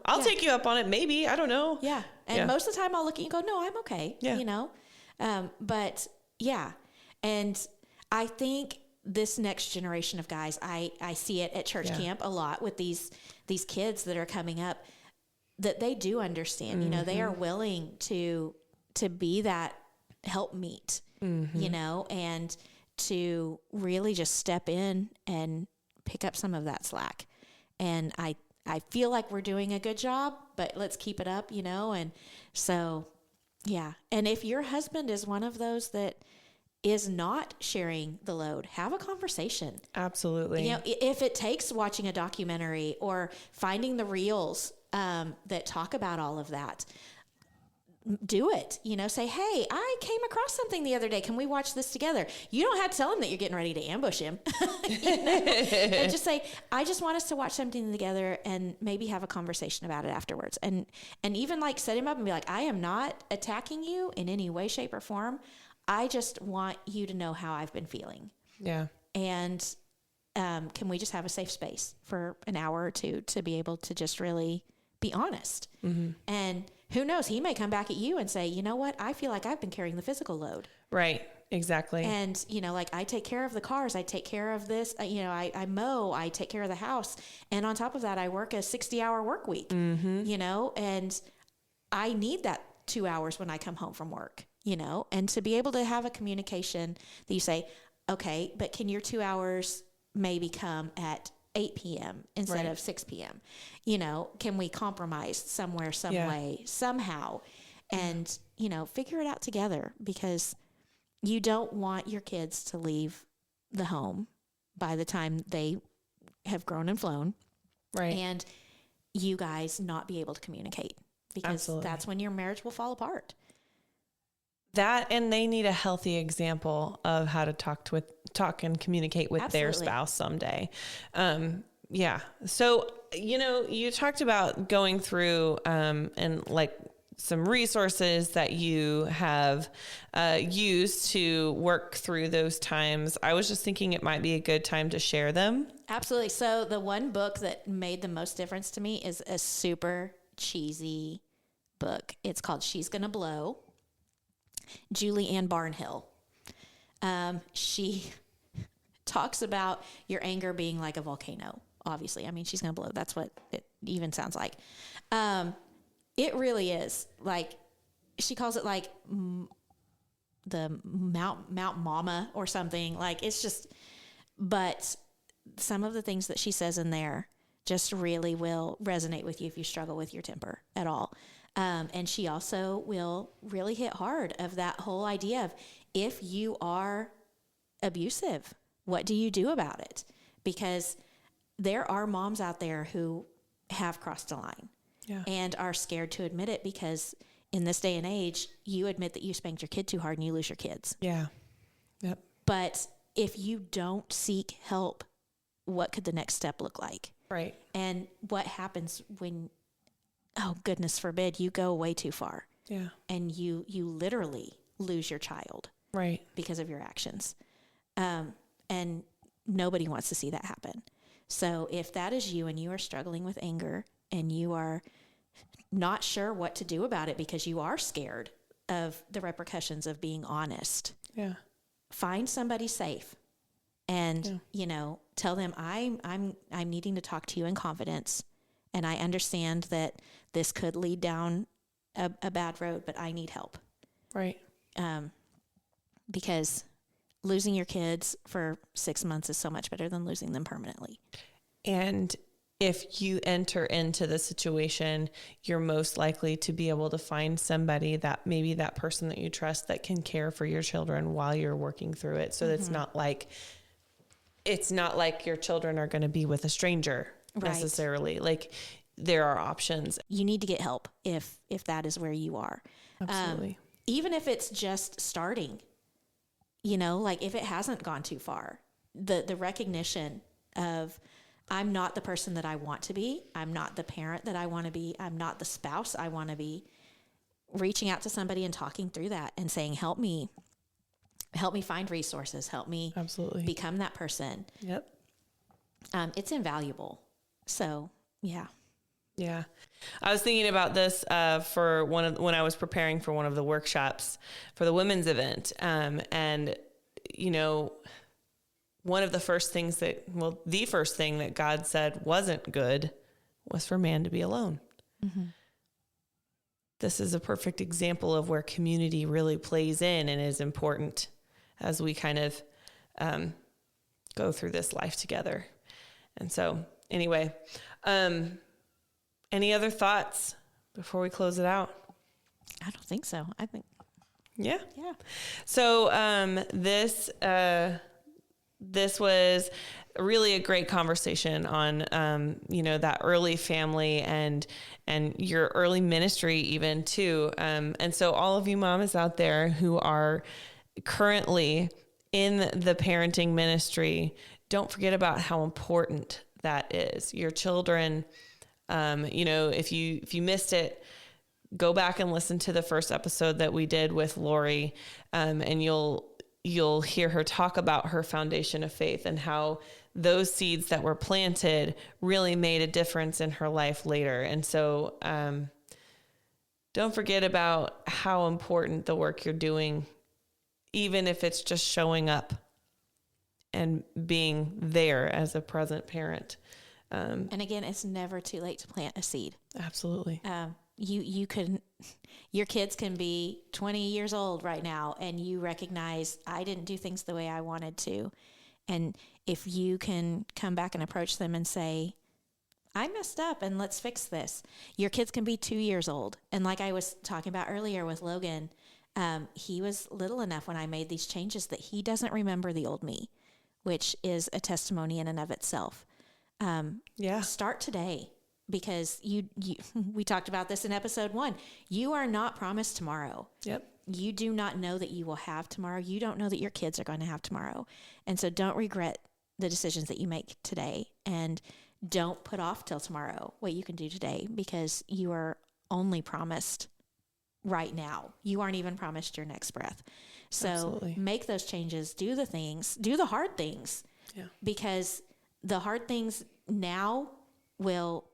[SPEAKER 1] I'll take you up on it. Maybe. I don't know.
[SPEAKER 2] Yeah. And most of the time I'll look at you and go, no, I'm okay.
[SPEAKER 1] Yeah.
[SPEAKER 2] But yeah. And I think this next generation of guys, I see it at church camp a lot with these kids that are coming up, that they do understand, they are willing to be that helpmeet, and to really just step in and pick up some of that slack. And I feel like we're doing a good job, but let's keep it up, and so, yeah. And if your husband is one of those that is not sharing the load, have a conversation.
[SPEAKER 1] Absolutely.
[SPEAKER 2] If it takes watching a documentary or finding the reels that talk about all of that, do it. Say, hey, I came across something the other day. Can we watch this together? You don't have to tell him that you're getting ready to ambush him. And just say, I just want us to watch something together and maybe have a conversation about it afterwards. And even set him up and be like, I am not attacking you in any way, shape, or form. I just want you to know how I've been feeling.
[SPEAKER 1] Yeah.
[SPEAKER 2] And can we just have a safe space for an hour or two to be able to just really be honest? Mm-hmm. And who knows, he may come back at you and say, you know what? I feel like I've been carrying the physical load.
[SPEAKER 1] Right. Exactly.
[SPEAKER 2] And, you know, like I take care of the cars, I take care of this, you know, I mow, I take care of the house. And on top of that, I work a 60-hour work week, you know, and I need that 2 hours when I come home from work, you know, and to be able to have a communication that you say, okay, but can your 2 hours maybe come at 8 p.m. instead of 6 p.m.? You know, can we compromise somewhere, some way, somehow, and, you know, figure it out together, because you don't want your kids to leave the home by the time they have grown and flown.
[SPEAKER 1] Right.
[SPEAKER 2] And you guys not be able to communicate, because that's when your marriage will fall apart.
[SPEAKER 1] That, and they need a healthy example of how to talk and communicate with their spouse someday. Yeah. So, you know, you talked about going through, and like some resources that you have used to work through those times. I was just thinking it might be a good time to share them. Absolutely.
[SPEAKER 2] So the one book that made the most difference to me is a super cheesy book. It's called She's Gonna Blow. Julie Ann Barnhill. She talks about your anger being like a volcano. Obviously, I mean, she's gonna blow. That's what it even sounds like. It really is. Like, she calls it like the Mount Mama or something. Like, it's just, but some of the things that she says in there just really will resonate with you if you struggle with your temper at all. And she also will really hit hard of that whole idea of, if you are abusive, what do you do about it? Because there are moms out there who have crossed the line. Yeah. And are scared to admit it, because in this day and age, you admit that you spanked your kid too hard and you lose your kids.
[SPEAKER 1] Yeah. Yep.
[SPEAKER 2] But if you don't seek help, what could the next step look like?
[SPEAKER 1] Right.
[SPEAKER 2] And what happens when, oh, goodness forbid, you go way too far.
[SPEAKER 1] Yeah.
[SPEAKER 2] And you literally lose your child.
[SPEAKER 1] Right.
[SPEAKER 2] Because of your actions. And nobody wants to see that happen. So if that is you and you are struggling with anger and you are not sure what to do about it because you are scared of the repercussions of being honest, find somebody safe and, you know, tell them, I'm needing to talk to you in confidence. And I understand that this could lead down a bad road, but I need help.
[SPEAKER 1] Right.
[SPEAKER 2] Because losing your kids for 6 months is so much better than losing them permanently.
[SPEAKER 1] And if you enter into the situation, you're most likely to be able to find somebody, that maybe that person that you trust, that can care for your children while you're working through it. So it's not like your children are going to be with a stranger necessarily. Like, there are options.
[SPEAKER 2] You need to get help if that is where you are.
[SPEAKER 1] Absolutely.
[SPEAKER 2] Even if it's just starting, you know, like if it hasn't gone too far, the recognition of, I'm not the person that I want to be. I'm not the parent that I want to be. I'm not the spouse I want to be. Reaching out to somebody and talking through that and saying, help me find resources. Help me become that person.
[SPEAKER 1] Yep.
[SPEAKER 2] It's invaluable. So, yeah.
[SPEAKER 1] Yeah. I was thinking about this for when I was preparing for one of the workshops for the women's event. And, you know, the first thing that God said wasn't good was for man to be alone. Mm-hmm. This is a perfect example of where community really plays in and is important as we kind of go through this life together. And so anyway, any other thoughts before we close it out?
[SPEAKER 2] I don't think so. I think.
[SPEAKER 1] Yeah. Yeah. So this was really a great conversation on, you know, that early family and your early ministry even too. And so all of you mamas out there who are currently in the parenting ministry, don't forget about how important that is. Your children, you know, if you missed it, go back and listen to the first episode that we did with Lori, and you'll you'll hear her talk about her foundation of faith and how those seeds that were planted really made a difference in her life later. And so, don't forget about how important the work you're doing, even if it's just showing up and being there as a present parent.
[SPEAKER 2] And again, it's never too late to plant a seed.
[SPEAKER 1] Absolutely.
[SPEAKER 2] Your kids can be 20 years old right now, and you recognize, I didn't do things the way I wanted to. And if you can come back and approach them and say, I messed up and let's fix this. Your kids can be 2 years old. And like I was talking about earlier with Logan, he was little enough when I made these changes that he doesn't remember the old me, which is a testimony in and of itself. Start today, because we talked about this in episode 1. You are not promised tomorrow.
[SPEAKER 1] Yep.
[SPEAKER 2] You do not know that you will have tomorrow. You don't know that your kids are going to have tomorrow. And so don't regret the decisions that you make today, and don't put off till tomorrow what you can do today, because you are only promised right now. You aren't even promised your next breath. So
[SPEAKER 1] Absolutely.
[SPEAKER 2] Make those changes, do the things, do the hard things, because the hard things now will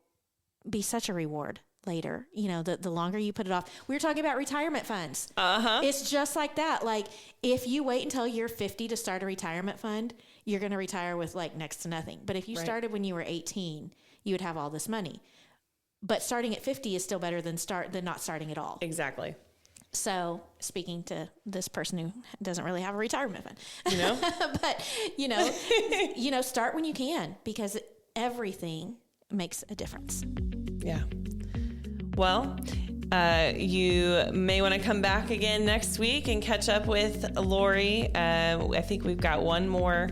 [SPEAKER 2] be such a reward later. You know, the longer you put it off. We were talking about retirement funds. It's just like that. Like, if you wait until you're 50 to start a retirement fund, you're going to retire with like next to nothing. But if you started when you were 18, you would have all this money. But starting at 50 is still better than not starting at all.
[SPEAKER 1] Exactly.
[SPEAKER 2] So, speaking to this person who doesn't really have a retirement fund, but start when you can, because everything makes a difference.
[SPEAKER 1] Yeah. Well, you may want to come back again next week and catch up with Lori. I think we've got one more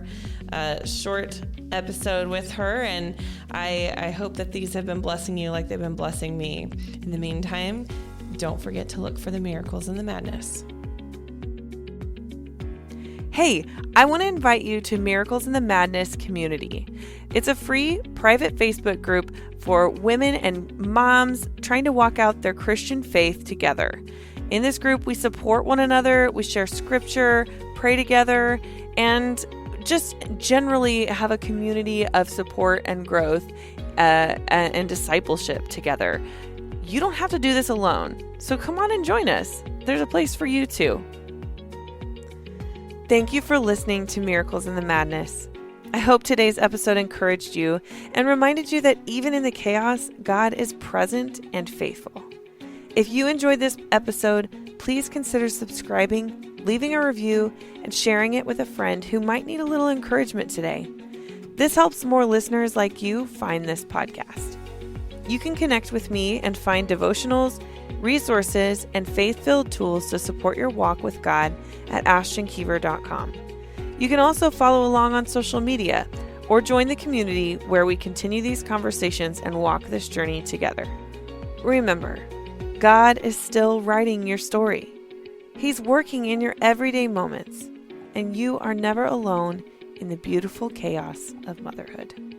[SPEAKER 1] short episode with her, and I hope that these have been blessing you like they've been blessing me. In the meantime, don't forget to look for the miracles and the madness. Hey, I want to invite you to Miracles in the Madness community. It's a free, private Facebook group for women and moms trying to walk out their Christian faith together. In this group, we support one another, we share scripture, pray together, and just generally have a community of support and growth and discipleship together. You don't have to do this alone, so come on and join us. There's a place for you too. Thank you for listening to Miracles in the Madness. I hope today's episode encouraged you and reminded you that even in the chaos, God is present and faithful. If you enjoyed this episode, please consider subscribing, leaving a review, and sharing it with a friend who might need a little encouragement today. This helps more listeners like you find this podcast. You can connect with me and find devotionals, resources, and faith-filled tools to support your walk with God at ashtonkeever.com. You can also follow along on social media or join the community where we continue these conversations and walk this journey together. Remember, God is still writing your story. He's working in your everyday moments, and you are never alone in the beautiful chaos of motherhood.